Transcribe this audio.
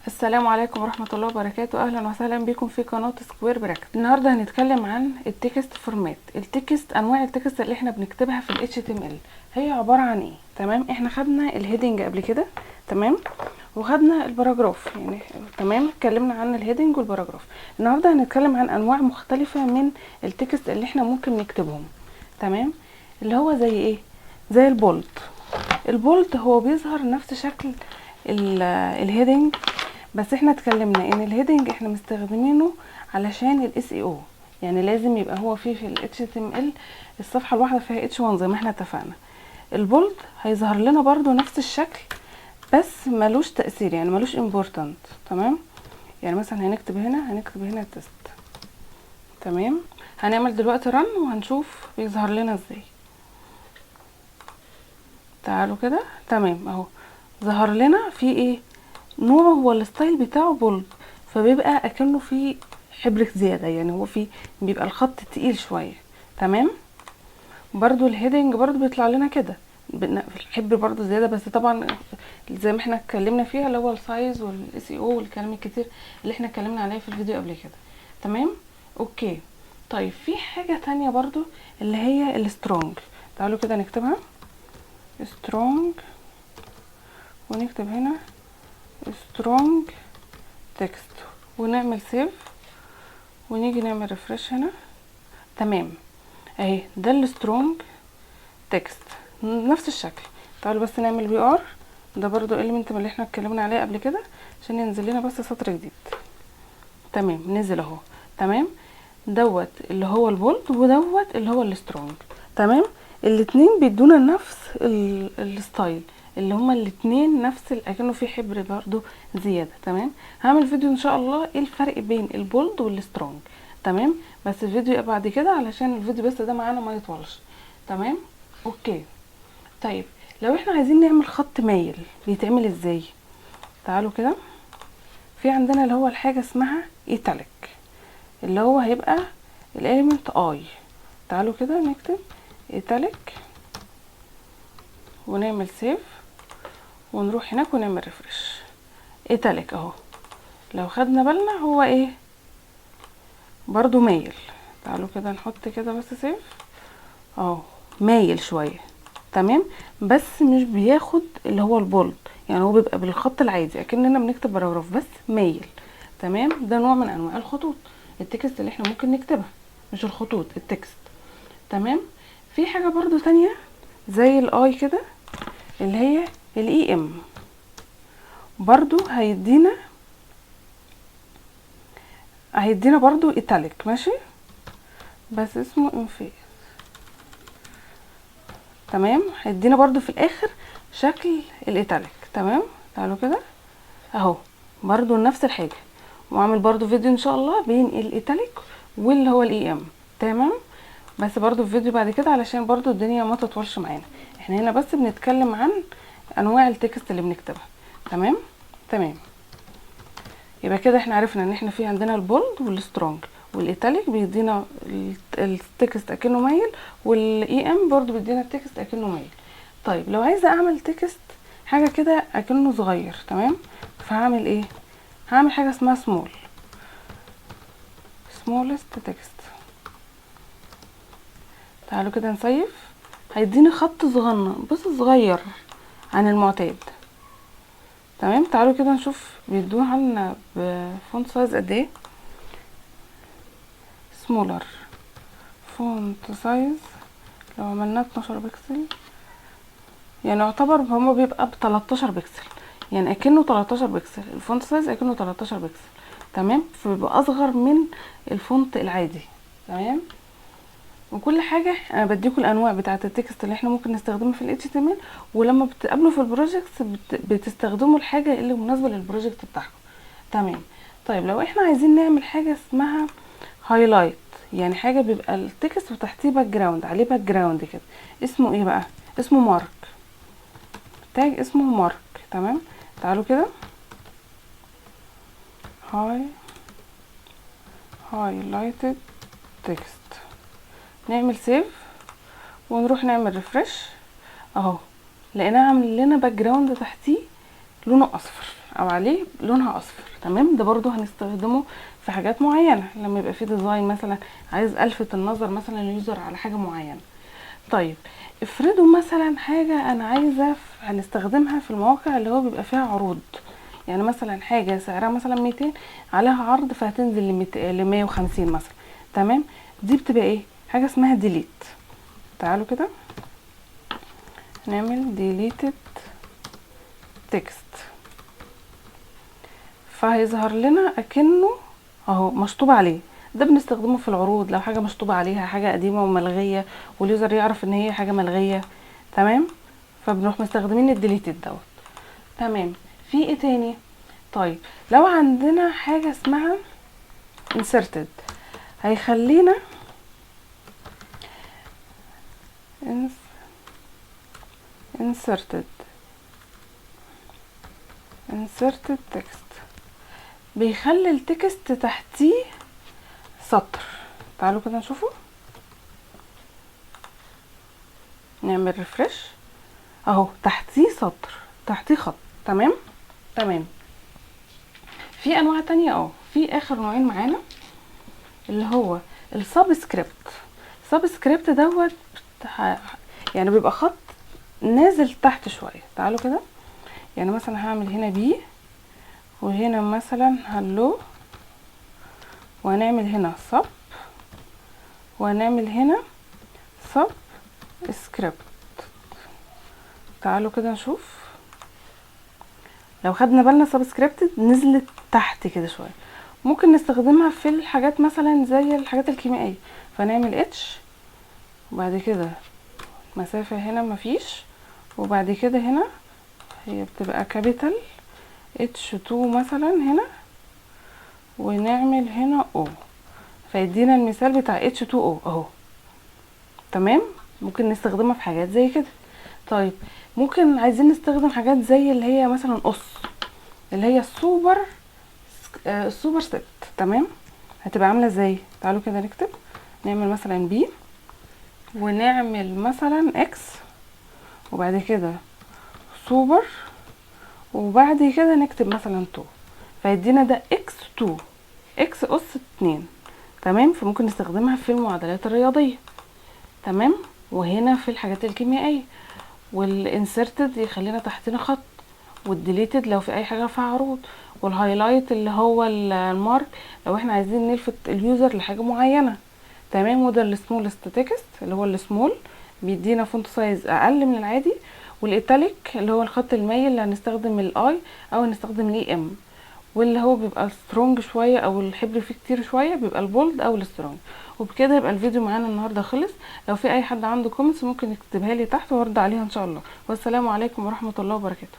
السلام عليكم ورحمة الله وبركاته. اهلا وسهلا بكم في قناة سكوير براكت. النهاردة هنتكلم عن التكست فورمات. التكست، انواع التكست اللي احنا بنكتبها في ال HTML هي عبارة عن ايه؟ تمام، احنا خدنا الهيدنج قبل كده، تمام، وخدنا الباراجراف يعني، تمام، اتكلمنا عن الهيدنج والباراجراف. النهاردة هنتكلم عن انواع مختلفة من التكست اللي احنا ممكن نكتبهم، تمام، اللي هو زي ايه؟ زي البولد. البولد هو بيظهر نفس شكل الهيدنج، بس احنا اتكلمنا ان الهيدنج احنا مستخدمينه علشان الاس اي او، يعني لازم يبقى هو فيه في ال HTML الصفحه الواحده فيها H1 زي ما احنا اتفقنا. البولد هيظهر لنا برضو نفس الشكل بس ملوش تأثير، يعني ملوش important، تمام. يعني مثلا هنكتب هنا تيست، تمام. هنعمل دلوقتي رن وهنشوف بيظهر لنا ازاي. تعالوا كده، تمام، اهو ظهر لنا في ايه؟ نوعه هو الستايل بتاعه بولد، فبيبقى اكنه فيه حبر زياده، يعني هو فيه بيبقى الخط تقيل شويه، تمام. برضو الهيدنج برضو بيطلع لنا كده الحبر برضو زياده، بس طبعا زي ما احنا اتكلمنا فيها اللي هو السايز والاس اي او والكلام الكتير اللي احنا اتكلمنا عليه في الفيديو قبل كده، تمام. اوكي، طيب في حاجه تانية برضو اللي هي السترونج. تعالوا كده نكتبها سترونج، ونكتب هنا سترونج تكست، ونعمل سيف، ونيجي نعمل ريفرش هنا، تمام. اهي ده السترونج تكست نفس الشكل. تعالوا بس نعمل بي ار، ده برضو element من اللي احنا اتكلمنا عليه قبل كده عشان ينزل لنا بس سطر جديد، تمام. نزل اهو، تمام. دوت اللي هو البولد ودوت اللي هو السترونج، تمام. الاتنين بيدونا نفس الستايل، اللي هما الاتنين نفس اكنه في حبر برضو زياده، تمام. هعمل فيديو ان شاء الله ايه الفرق بين البولد والسترونج، تمام، بس الفيديو يبقى بعد كده علشان الفيديو بس ده معانا ما يطولش، تمام. اوكي، طيب لو احنا عايزين نعمل خط مايل بيتعمل ازاي؟ تعالوا كده، في عندنا اللي هو الحاجه اسمها ايتاليك، اللي هو هيبقى الاليمنت اي. تعالوا كده نكتب ايتاليك ونعمل سيف، ونروح هناك ونعمل ريفرش. ايتاليك اهو، لو خدنا بالنا هو ايه؟ برضو مايل. تعالوا كده نحط كده بس سيف اهو، مايل شويه، تمام، بس مش بياخد اللي هو البولد، يعني هو بيبقى بالخط العادي اكننا بنكتب باراجراف بس مايل، تمام. ده نوع من انواع الخطوط التكست اللي احنا ممكن نكتبها، مش الخطوط، التكست، تمام. في حاجه برضو تانية زي الاي كده اللي هي الاي ام، برضو هيدينا برضو ايتاليك، ماشي، بس اسمه انفيز، تمام. هيدينا برضو في الاخر شكل الايتاليك، تمام. تعالوا كده اهو، برضو نفس الحاجه، واعمل برضو فيديو ان شاء الله بين الايتاليك واللي هو الاي ام، تمام. بس برضو في فيديو بعد كده علشان برضو الدنيا ما تطولش معانا، احنا هنا بس بنتكلم عن انواع التكست اللي بنكتبها، تمام. تمام، يبقى كده احنا عرفنا ان احنا في عندنا البولد والسترونج والايتاليك بيدينا التكست اكنه مايل، والاي ام برضو بيدينا التكست اكنه مايل. طيب لو عايزه اعمل تكست حاجه كده اكنه صغير، تمام، فهعمل ايه؟ هعمل حاجه اسمها smallest text. تعالوا كده نسيف، هيديني خط صغنن بس صغير عن المعتاد، تمام. تعالوا كده نشوف بيدوها لنا بفونت سايز قد ايه. سمولر فونت سايز لو عملناه 12 بكسل، يعني يعتبر هما بيبقى ب 13 بكسل، يعني اكنه 13 بكسل، الفونت سايز اكنه 13 بكسل، تمام. فبيبقى اصغر من الفونت العادي، تمام. وكل حاجه انا بديكم الانواع بتاعه التكست اللي احنا ممكن نستخدمها في ال HTML، ولما بتقابلوا في البروجكتس بتستخدموا الحاجه اللي مناسبه للبروجكت بتاعكم، تمام. طيب لو احنا عايزين نعمل حاجه اسمها هايلايت، يعني حاجه بيبقى التكست وتحتيه باك جراوند، عليه باك جراوند كده، اسمه ايه بقى؟ اسمه مارك، تاج اسمه مارك، تمام. تعالوا كده هايلايتد تكست، نعمل سيف ونروح نعمل ريفرش اهو، لقيناها عامل لنا باك جراوند تحتيه لونه اصفر او عليه لونها اصفر. تمام، ده برضو هنستخدمه في حاجات معينة، لما يبقى في ديزاين مثلا عايز الفت النظر مثلا اليوزر على حاجة معينة. طيب افرضوا مثلا حاجة انا عايزة هنستخدمها في المواقع اللي هو بيبقى فيها عروض، يعني مثلا حاجة سعرها مثلا 200 عليها عرض فهتنزل ل 150 مثلا. تمام، دي بتبقى ايه؟ حاجة اسمها ديليت. تعالوا كده نعمل ديليتد تكست، فهيظهر لنا اكنه اهو مشطوب عليه. ده بنستخدمه في العروض لو حاجة مشطوبة عليها حاجة قديمة وملغية واليوزر يعرف ان هي حاجة ملغية. تمام، فبنروح مستخدمين الديليتد دوت. تمام، في ايه تاني؟ طيب لو عندنا حاجة اسمها inserted، هيخلينا inserted text، بيخلي التكست تحتيه سطر. تعالوا كده نشوفه، نعمل ريفرش اهو تحتيه سطر تحتيه خط. تمام تمام. في انواع تانية في اخر نوعين معانا اللي هو السبسكريبت. السبسكريبت دوت يعني بيبقى خط نازل تحت شوية. تعالوا كده، يعني مثلا هعمل هنا بي، وهنا مثلا هلو، وهنعمل هنا سب، وهنعمل هنا سب سكريبت. تعالوا كده نشوف، لو خدنا بالنا سبسكريبت نزلت تحت كده شويه. ممكن نستخدمها في الحاجات مثلا زي الحاجات الكيميائيه، فنعمل اتش وبعد كده مسافه هنا مفيش، وبعد كده هنا هي بتبقى كابيتال H2 مثلا هنا، ونعمل هنا O فيدينا المثال بتاع H2O اهو. تمام، ممكن نستخدمها في حاجات زي كده. طيب ممكن عايزين نستخدم حاجات زي اللي هي مثلا قص، اللي هي السوبر ست. تمام، هتبقى عامله ازاي؟ تعالوا كده نكتب، نعمل مثلا بي ونعمل مثلا اكس وبعد كده سوبر وبعد كده نكتب مثلا 2 فيدينا ده اكس 2 اكس اس 2. تمام، فممكن نستخدمها في المعادلات الرياضيه. تمام، وهنا في الحاجات الكيميائيه. والانسرتد يخلينا تحتنا خط، والديليتد لو في اي حاجه فيها عروض، والهايلايت اللي هو المارك لو احنا عايزين نلفت اليوزر لحاجه معينه. تمام، وده السمولست تكست اللي هو السمول بيدينا فونت سايز اقل من العادي، والايتاليك اللي هو الخط المايل اللي هنستخدم الاي او هنستخدم الاي ام، واللي هو بيبقى سترونج شويه او الحبر فيه كتير شويه بيبقى البولد او السترونج. وبكده يبقى الفيديو معانا النهارده خلص. لو في اي حد عنده كومنتس ممكن يكتبها لي تحت وارد عليها ان شاء الله. والسلام عليكم ورحمه الله وبركاته.